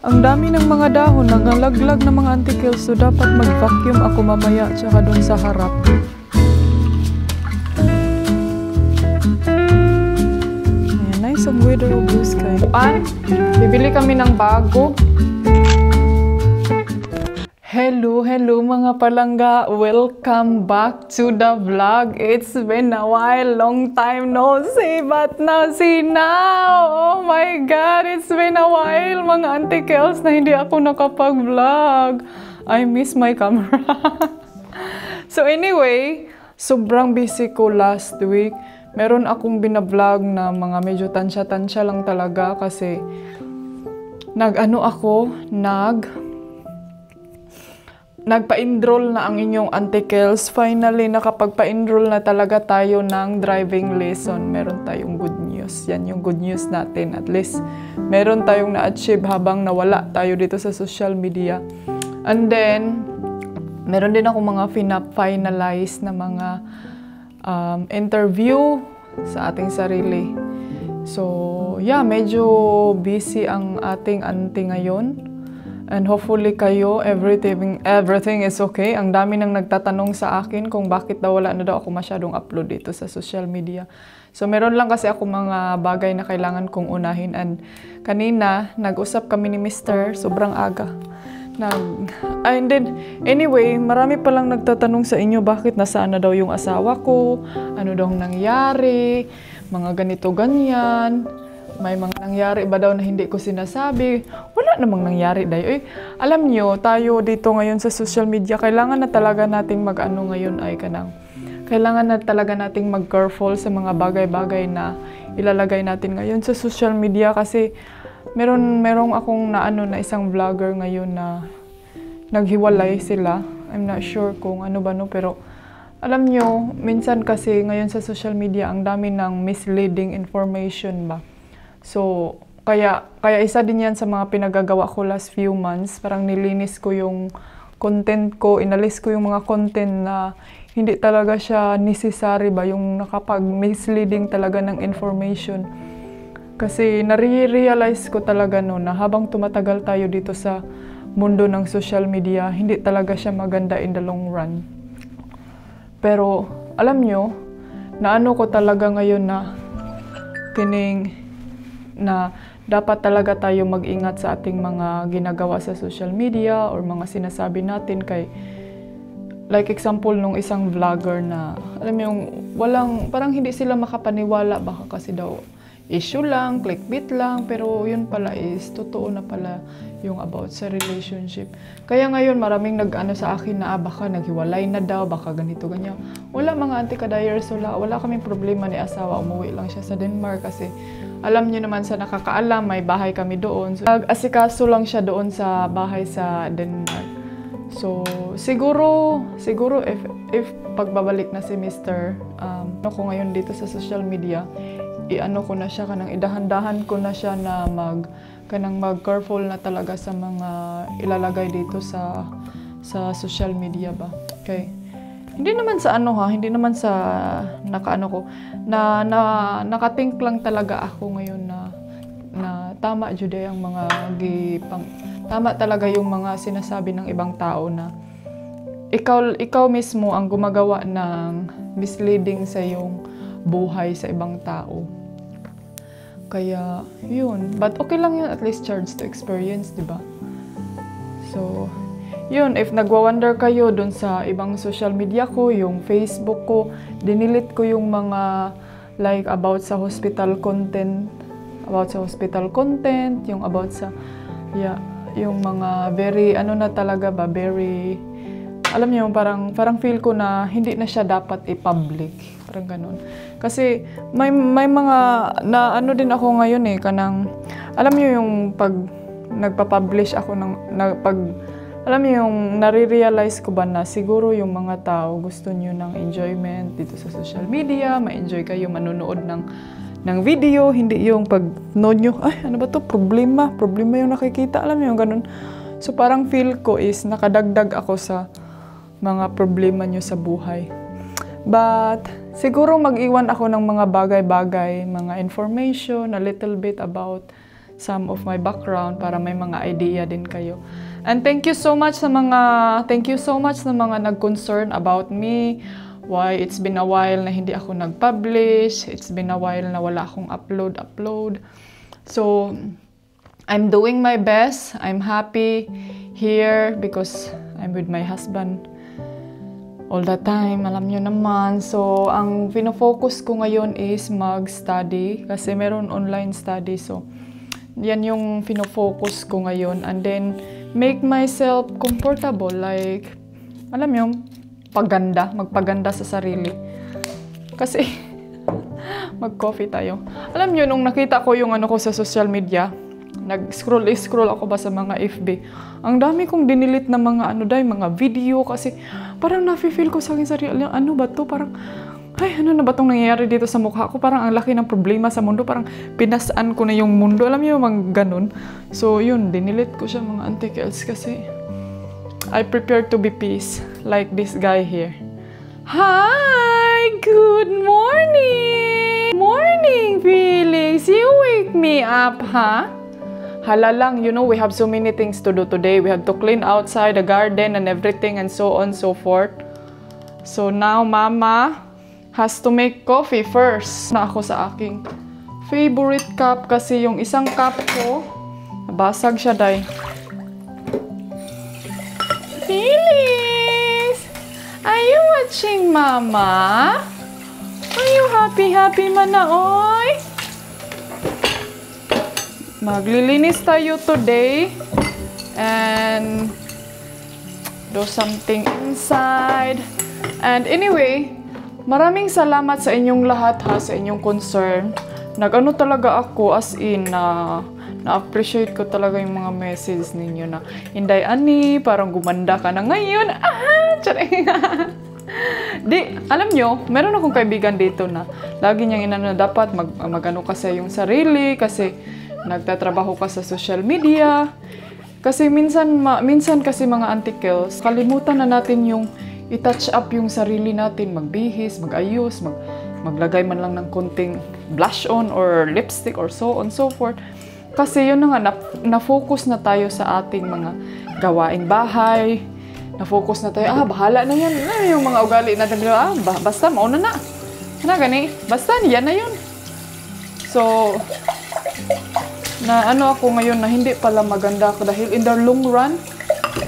Ang dami ng mga dahon, nagalaglag ng mga antikils, so dapat mag-vacuum ako mamaya tsaka doon sa harap. Ayan, nice ang weather of blue sky. Bibili kami ng bago. Hello mga palangga! Welcome back to the vlog. It's been a while, long time no see, but now see now! Oh my God! It's been a while, mga antikels, na hindi ako nakapag-vlog. I miss my camera. So anyway, sobrang busy ko last week. Meron akong binablog na mga medyo tansya-tansya lang talaga kasi nagpa-enroll na ang inyong antikels. Finally, nakapagpa-enroll na talaga tayo ng driving lesson. Meron tayong good news. Yan yung good news natin. At least, meron tayong na-achieve habang nawala tayo dito sa social media. And then, meron din ako mga finalize na mga interview sa ating sarili. So, yeah, medyo busy ang ating auntie ngayon. And hopefully kayo, everything is okay. Ang dami nang nagtatanong sa akin kung bakit daw wala na daw ako masyadong upload dito sa social media. So meron lang kasi ako mga bagay na kailangan kong unahin. And kanina, nag-usap kami ni Mr. sobrang aga. And then, anyway, marami palang nagtatanong sa inyo bakit nasaan na daw yung asawa ko, ano daw nangyari, mga ganito-ganyan. May mga nangyari ba daw na hindi ko sinasabi? Wala namang nangyari dayo. Alam nyo, tayo dito ngayon sa social media, kailangan na talaga nating mag-ano ngayon ay kanang. Kailangan na talaga nating mag-careful sa mga bagay-bagay na ilalagay natin ngayon sa social media kasi merong akong na isang vlogger ngayon na naghiwalay sila. I'm not sure kung ano ba no, pero alam nyo, minsan kasi ngayon sa social media, ang dami ng misleading information ba. So, kaya isa din yan sa mga pinagagawa ko last few months. Parang nilinis ko yung content ko, inalis ko yung mga content na hindi talaga siya necessary ba, yung nakapag-misleading talaga ng information. Kasi nare-realize ko talaga no, na habang tumatagal tayo dito sa mundo ng social media, hindi talaga siya maganda in the long run. Pero, alam nyo, naano ko talaga ngayon na dapat talaga tayo mag-ingat sa ating mga ginagawa sa social media or mga sinasabi natin kay like example nung isang vlogger na alam mo yung parang hindi sila makapaniwala baka kasi daw issue lang, clickbait lang, pero yun pala is totoo na pala yung about sa relationship. Kaya ngayon maraming nag-ano sa akin na baka naghiwalay na daw, baka ganito ganyan. Wala mga anti-kadayers, wala kaming problema ni asawa, umuwi lang siya sa Denmark kasi alam niyo naman sa nakakaalam, may bahay kami doon. So, nag-asikaso lang siya doon sa bahay sa Denmark. So, siguro if pagbabalik na si Mr. Ako ngayon dito sa social media, ko na siya, idahan-dahan ko na siya na mag-careful na talaga sa mga ilalagay dito sa social media ba. Okay. Hindi naman sa hindi naman sa nakathink lang talaga ako ngayon na tama jud ang mga tama talaga yung mga sinasabi ng ibang tao na ikaw mismo ang gumagawa ng misleading sa iyong buhay sa ibang tao. Kaya yun, but okay lang yun, at least charge to experience, di ba? So yun, if nagwa-wonder kayo dun sa ibang social media ko, yung Facebook ko, dinilit ko yung mga like about sa hospital content, yung about sa yung mga very na talaga ba, very alam niyo parang feel ko na hindi na siya dapat i-public, parang ganun. Kasi may mga na din ako ngayon kanang alam niyo yung pag nagpa-publish ako alam niyo yung nare-realize ko ba na siguro yung mga tao gusto niyo ng enjoyment dito sa social media, ma-enjoy kayo manonood ng video, hindi yung pag-nood nyo, ay ano ba to, problema yung nakikita, alam niyo yung ganun. So parang feel ko is nakadagdag ako sa mga problema nyo sa buhay. But siguro mag-iwan ako ng mga bagay-bagay, mga information, a little bit about some of my background para may mga idea din kayo. And thank you so much sa mga nag-concern about me. Why it's been a while na hindi ako nag-publish. It's been a while na wala akong upload. So, I'm doing my best. I'm happy here because I'm with my husband all the time. Alam nyo naman. So, ang pinofocus ko ngayon is mag-study kasi meron online study. So, yan yung pinofocus ko ngayon. And then, make myself comfortable. Like, alam nyo, magpaganda sa sarili. Kasi, mag-coffee tayo. Alam nyo, nung nakita ko yung ano ko sa social media, nag-scroll ako ba sa mga FB. Ang dami kong dinilit na mga video kasi parang nafe-feel ko sa akin sarili, ano ba to? Parang, ay, ano na ba itong nangyayari dito sa mukha ko? Parang ang laki ng problema sa mundo. Parang pinasaan ko na yung mundo. Alam niyo, mga ganun. So, yun, dinilit ko siya mga anti-kills kasi I prepared to be peace. Like this guy here. Hi! Good morning! Morning, Felix! You wake me up, huh? Hala lang, you know, we have so many things to do today. We have to clean outside the garden and everything and so on and so forth. So now, Mama has to make coffee first. Na ako sa aking favorite cup kasi yung isang cup ko, nabasag siya, day. Felix! Are you watching, Mama? Are you happy man na, oy? Maglilinis tayo today and do something inside. And anyway, maraming salamat sa inyong lahat ha, sa inyong concern. Nag-ano talaga ako as in na-appreciate ko talaga yung mga message ninyo na Inday Ani, parang gumanda ka na ngayon. Charing. Di, alam nyo, meron akong kaibigan dito na lagi niyang inano na dapat mag-ano ka sa yung sarili kasi nagtatrabaho ka sa social media. Kasi minsan kasi mga anti-kills, kalimutan na natin yung i-touch up yung sarili natin, magbihis, magayos, maglagay man lang ng konting blush on or lipstick or so on so forth. Kasi yun na nga, na-focus na tayo sa ating mga gawaing bahay. Na-focus na tayo, bahala na yan. Yung mga ugali natin, basta mauna na. Gani, basta yan na yun. So, na ano ako ngayon na hindi pala maganda ako dahil in the long run,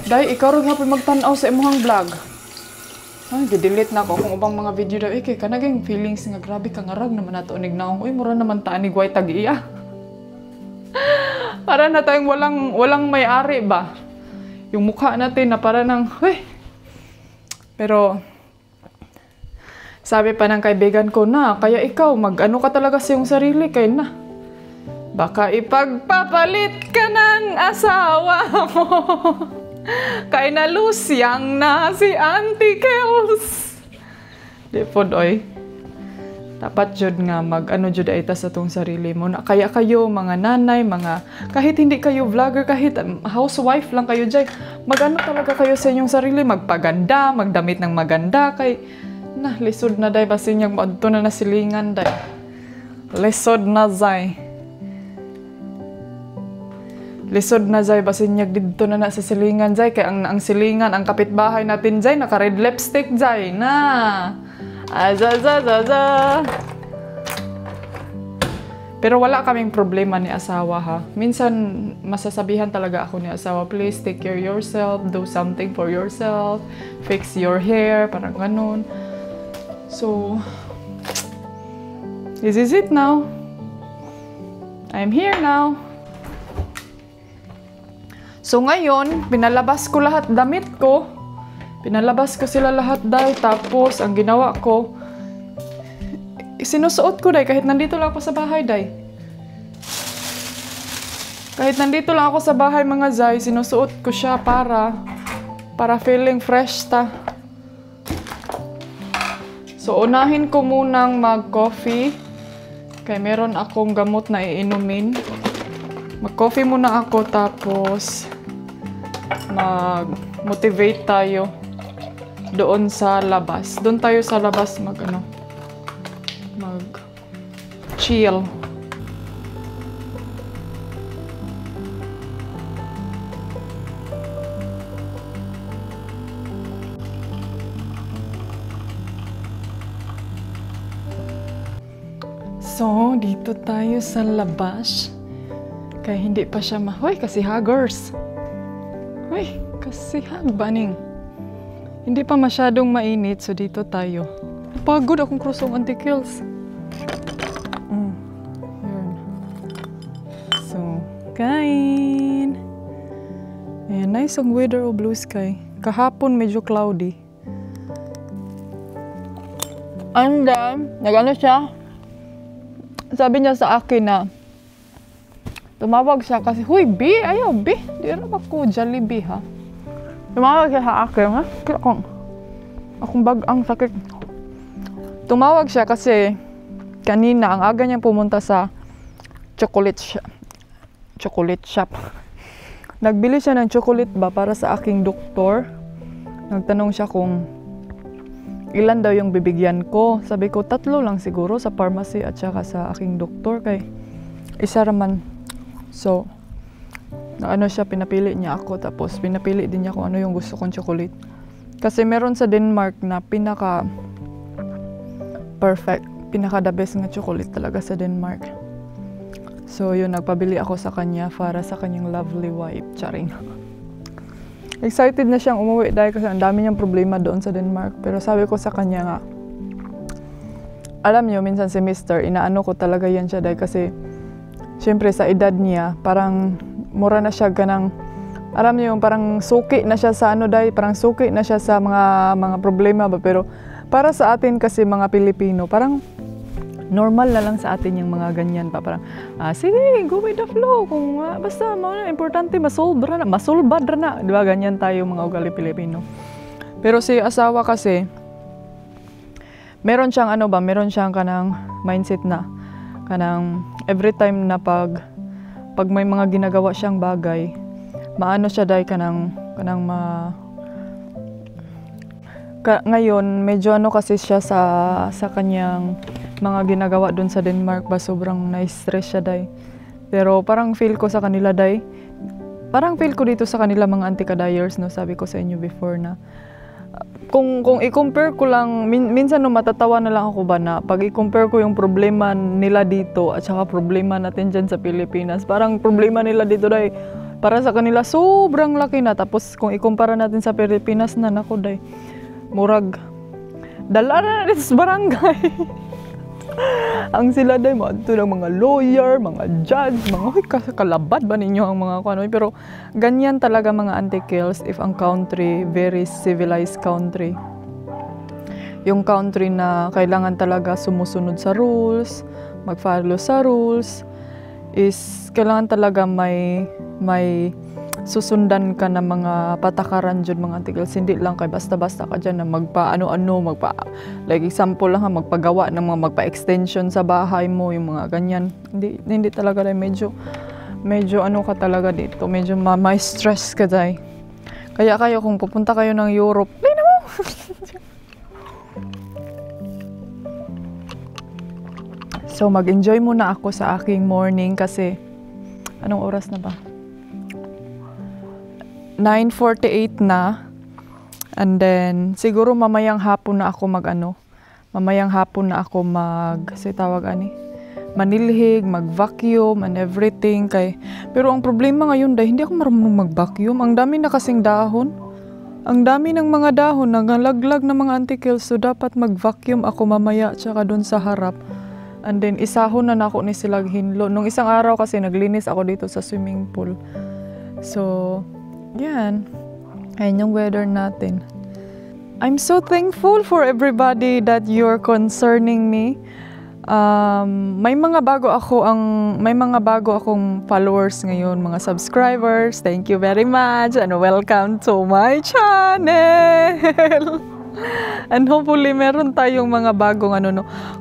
dahil ikaw rin hapon magtanaw sa imuhang vlog. Ay, gidelete na ako kung ubang mga video daw. Kay kanaging feelings nga grabe kang ngarag naman nato onig naong. Uy, mura naman taanig way tag-iya. Para na tayong walang may-ari ba? Yung mukha natin na para nang, Pero, sabi pa ng kaibigan ko na, kaya ikaw, mag-ano ka talaga sa iyong sarili, kaya na. Baka ipagpapalit ka ng asawa mo. Kaya na lusyang na si Auntie Kels. Di po, doy. Dapat jud nga mag-ano jud ay ta sa tong sarili mo. Na kaya kayo, mga nanay, kahit hindi kayo vlogger, kahit housewife lang kayo dyan, mag-ano talaga kayo sa inyong sarili, magpaganda, magdamit ng maganda, kay, lisod na day, basin niyang maadto na nasilingan day. Lisod na zay. Lisod na zay, basin niya dito na sa silingan zay. Kaya ang silingan, ang kapitbahay natin zay, naka-red lipstick zay. Pero wala kaming problema ni asawa ha. Minsan, masasabihan talaga ako ni asawa, please take care yourself, do something for yourself, fix your hair, parang ganun. So, this is it now. I'm here now. So ngayon, pinalabas ko lahat damit ko. Pinalabas ko sila lahat dahil. Tapos, ang ginawa ko, sinusuot ko dahil kahit nandito lang ako sa bahay dahil. Kahit nandito lang ako sa bahay mga zay, sinusuot ko siya para feeling fresh ta. So, unahin ko munang mag-coffee. Kaya meron akong gamot na iinumin. Mag-coffee muna ako tapos mag-motivate tayo doon sa labas. Doon tayo sa labas mag-chill. So, dito tayo sa labas. Kaya hindi pa siya Hoy, kasi huggers. Hoy, kasi baning. Hindi pa masyadong mainit, so dito tayo. Pagod akong krusong anti-kills. Yun. So, kain. Ayan, nice ang weather o blue sky. Kahapon medyo cloudy. And then, nag-ano siya? Sabi niya sa akin na tumawag siya kasi, huy, B, ayaw, B. Di na ako, Jollibee, ha? Tumawag siya sa akin, ha? Akong bagang sakit. Tumawag siya kasi kanina, ang aga niyang pumunta sa chocolate shop. Nagbili siya ng chocolate ba para sa aking doktor. Nagtanong siya kung ilan daw yung bibigyan ko. Sabi ko, 3 lang siguro sa pharmacy at saka sa aking doktor. Kay isa raman. So, siya, pinapili niya ako. Tapos, pinapili din niya kung ano yung gusto kong chocolate. Kasi meron sa Denmark na pinaka-perfect, pinaka-the best nga chocolate talaga sa Denmark. So, yun, nagpabili ako sa kanya para sa kanyang lovely wife. Charing. Excited na siyang umuwi dahil kasi ang dami niyang problema doon sa Denmark. Pero sabi ko sa kanya nga, alam niyo, minsan si Mr., inaano ko talaga yan siya dahil kasi siyempre sa edad niya, parang mura na siya ganang, alam niyo yung parang suki na siya sa parang suki na siya sa mga problema ba. Pero para sa atin kasi mga Pilipino, parang normal na lang sa atin yung mga ganyan pa. Parang, sige, go with the flow. Kung basta, importante, masolbad na. Diba, ganyan tayo mga ugali Pilipino. Pero si asawa kasi, meron siyang meron siyang kanang mindset na, kanang every time na pag may mga ginagawa siyang bagay, maano siya dahil ngayon, medyo kasi siya sa kanyang mga ginagawa doon sa Denmark ba, sobrang na-stress siya dahil. Pero parang feel ko sa kanila dahil, parang feel ko dito sa kanila mga anti-kadayers, no? Sabi ko sa inyo before na, kung i-compare ko lang, minsan matatawa na lang ako ba na pag i-compare ko yung problema nila dito at saka problema natin dyan sa Pilipinas, parang problema nila dito dahil para sa kanila sobrang laki na. Tapos kung ikumpara natin sa Pilipinas na, naku dahil murag dala na natin sa barangay. Ang sila dahil mga ng mga lawyer, mga judge, mga kalabad ba ninyo ang mga kano. Pero ganyan talaga mga anti-kills if ang country, very civilized country. Yung country na kailangan talaga sumusunod sa rules, mag-follow sa rules, is kailangan talaga may susundan ka ng mga patakaran dyan mga anti-kills. Hindi lang kay basta-basta ka dyan na like example lang magpagawa ng mga magpa-extension sa bahay mo, yung mga ganyan. Hindi talaga dahil medyo ka talaga dito, medyo may stress ka dahil. Kaya kayo kung pupunta kayo ng Europe, lina mo! So mag-enjoy muna ako sa aking morning kasi anong oras na ba? 9:48 na. And then siguro mamayang hapon na ako manilhig, mag-vacuum and everything pero ang problema ngayon dahil hindi ako marunong mag-vacuum. Ang dami na kasing dahon. Ang dami ng mga dahon, nagalaglag na mga anti-kills, so dapat mag-vacuum ako mamaya tsaka doon sa harap. And then isahon na ako ni silang hinlo. Nung isang araw kasi naglinis ako dito sa swimming pool. So yan. Ayan yung weather natin. I'm so thankful for everybody that you're concerning me. May mga bago akong followers ngayon, mga subscribers. Thank you very much and welcome to my channel. And hopefully meron tayong mga bagong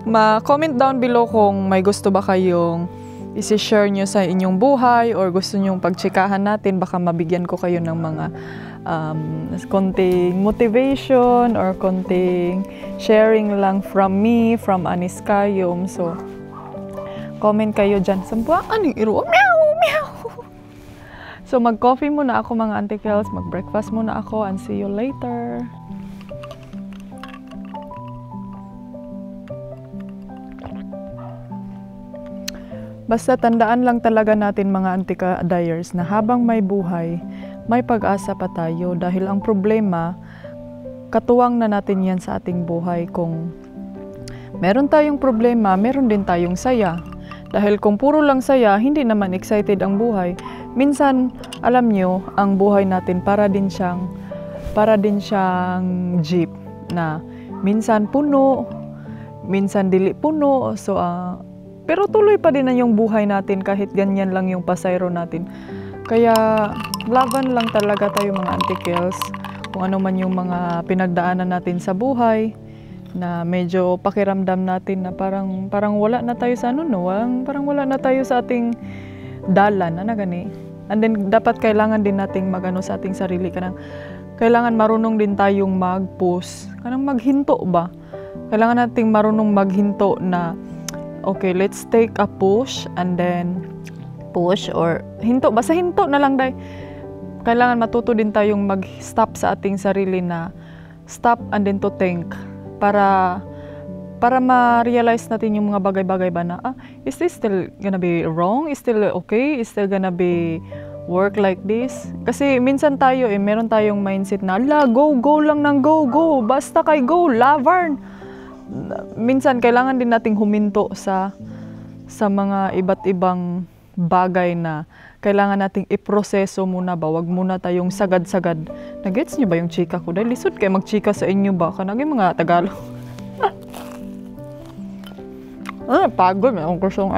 ma-comment down below kung may gusto ba kayong isi-share nyo sa inyong buhay or gusto nyong pagtsikahan natin, baka mabigyan ko kayo ng mga konting motivation or konting sharing lang from me, from Anis Kayom. So, comment kayo dyan. Sampaan yung iro. Meow! Meow! So, mag-coffee muna ako mga anti-kills, mag-breakfast muna ako, and see you later. Basta tandaan lang talaga natin mga antika-dayers na habang may buhay, may pag-asa pa tayo dahil ang problema, katuwang na natin yan sa ating buhay. Kung meron tayong problema, meron din tayong saya. Dahil kung puro lang saya, hindi naman excited ang buhay. Minsan, alam nyo, ang buhay natin para din siyang jeep na minsan puno, minsan dili puno. So, pero tuloy pa din na yung buhay natin kahit ganyan lang yung pasayro natin. Kaya laban lang talaga tayo mga antikels kung ano man yung mga pinagdaanan natin sa buhay na medyo pakiramdam natin na parang wala na tayo sa parang wala na tayo sa ating dalan na gani. And then dapat kailangan din nating magano sa ating sarili kailangan marunong din tayong mag-push, maghinto ba? Kailangan nating marunong maghinto na okay, let's take a push and then push or hinto. Basta hinto na lang dahil kailangan matuto din tayong mag-stop sa ating sarili na stop and then to think para ma-realize natin yung mga bagay-bagay ba na is this still gonna be wrong? Is still okay? Is still gonna be work like this? Kasi minsan tayo meron tayong mindset na go lang ng go. Basta kay go, Lavern. Minsan kailangan din nating huminto sa mga iba't ibang bagay na kailangan nating iproseso muna ba. Wag muna tayong sagad-sagad. Nagets niyo ba yung chika ko? Dahil lisod kayo magchika sa inyo ba? Kanagay mga Tagalog. Pagod. May akong kusong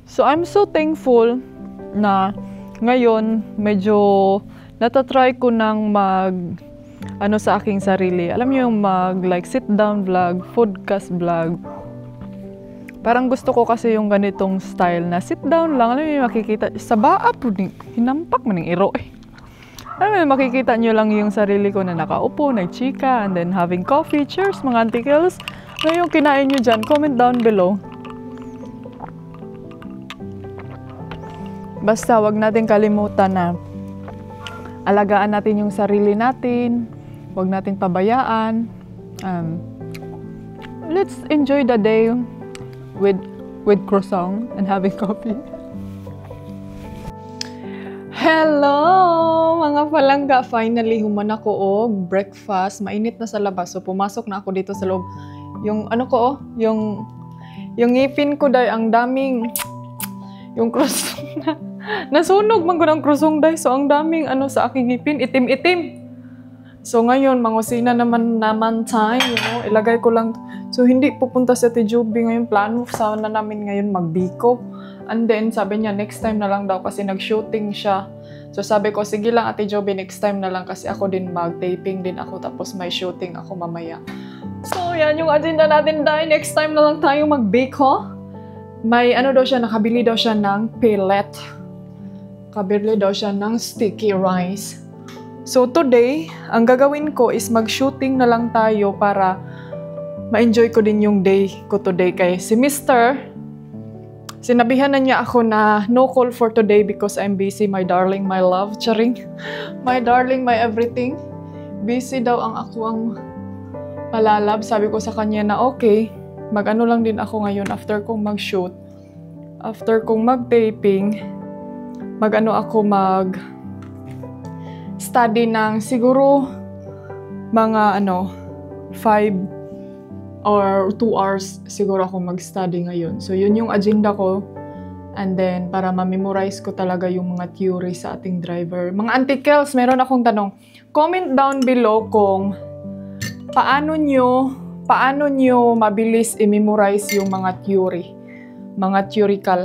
So I'm so thankful na ngayon medyo natatry ko nang sa aking sarili. Alam niyo yung sit down vlog, podcast vlog. Parang gusto ko kasi yung ganitong style na sit down lang. Alam niyo yung makikita sa baap, hinampak man ng iro Alam niyo, makikita niyo lang yung sarili ko na nakaupo, nagchika, and then having coffee. Cheers mga antikels. Ano yung kinain niyo dyan? Comment down below. Basta wag natin kalimutan na alagaan natin yung sarili natin. Huwag natin pabayaan. Let's enjoy the day with croissant and having coffee. Hello mga palangga! Finally, human ako breakfast. Mainit na sa labas. So, pumasok na ako dito sa loob. Yung yung ngipin ko dahil ang daming yung croissant na nasunog man ko ng croissant dahil. So, ang daming sa aking ngipin. Itim-itim. So ngayon, mangusina naman tayo, ilagay ko lang. So hindi pupunta sa Tijubi ngayon, plano sana namin ngayon magbiko. And then sabi niya, next time na lang daw kasi nag-shooting siya. So sabi ko, sige lang Ate Joby, next time na lang kasi ako din mag-taping din ako tapos may shooting ako mamaya. So yan yung agenda natin dahil next time na lang tayo mag-biko. May daw siya, nakabili daw siya ng pellet. Kabili daw siya ng sticky rice. So today, ang gagawin ko is mag-shooting na lang tayo para ma-enjoy ko din yung day ko today. Kay si Mr. Sinabihan na niya ako na no call for today because I'm busy, my darling, my love. Charing. My darling, my everything. Busy daw ako ang palalab. Sabi ko sa kanya na okay, lang din ako ngayon after kong mag-shoot. After kong mag-taping, ako study ng siguro mga 5 or 2 hours siguro ako mag-study ngayon. So yun yung agenda ko. And then para ma-memorize ko talaga yung mga theory sa ating driver. Mga antikels, meron akong tanong. Comment down below kung paano nyo mabilis i-memorize yung mga theory. Mga theoretical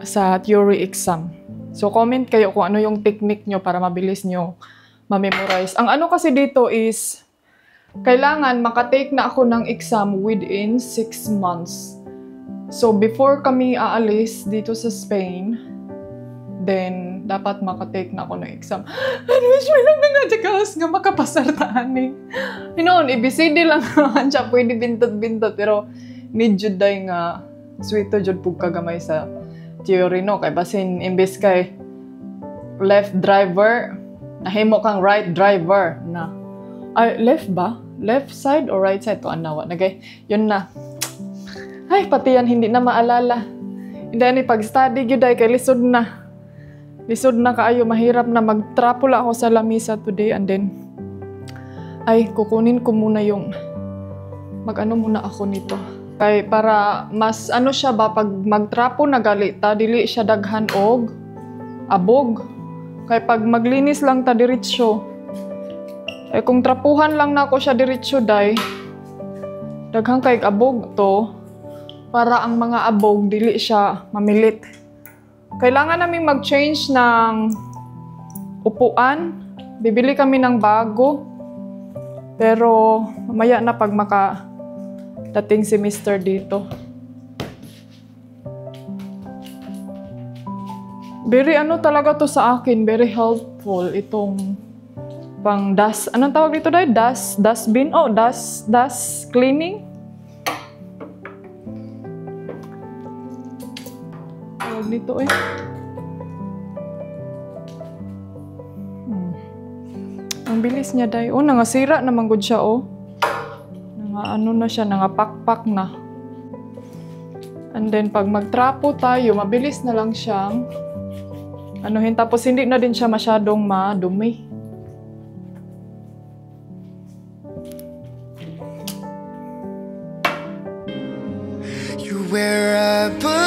sa theory exam. So, comment kayo kung ano yung technique nyo para mabilis nyo ma-memorize. Ang kasi dito is, kailangan makatake na ako ng exam within 6 months. So, before kami aalis dito sa Spain, then, dapat makatake na ako ng exam. I wish me lang nga nga makapasartaan Noon, ABCD lang naman siya. Pwede bintot-bintot. Pero, need jud day nga, sweet to jud pug kagamay sa theory kay basin imbes kay left driver nahimo kang right driver na ay left ba left side or right side to anawa. Nagay, yun na. Ay, pati yan, hindi na maalala. Hindi ni pag-study yun dahil kay lisod na. Lisod na kaayo, mahirap na magtrapula ako sa lamisa today and then ay, kukunin ko muna yung mag-ano muna ako nito. Kay para mas ano siya ba, pag magtrapo na galita, dili siya daghan og abog. Kay pag maglinis lang ta diretsyo, eh kung trapuhan lang na ako siya diretsyo day, daghang kay abog to, para ang mga abog dili siya mamilit. Kailangan namin mag-change ng upuan. Bibili kami ng bago. Pero mamaya na pag dating si Mr. dito. Very ano talaga to sa akin, very helpful itong pang dust. Anong tawag dito dahil? Dustbin? Oh, dust cleaning. Tawag dito eh. Ang bilis niya dahil. Oh, nangasira naman good siya oh. Ano na siya, nangapakpak na. And then, pag magtrapo tayo, mabilis na lang siyang anuhin. Tapos, hindi na din siya masyadong madumi. You're where I belong.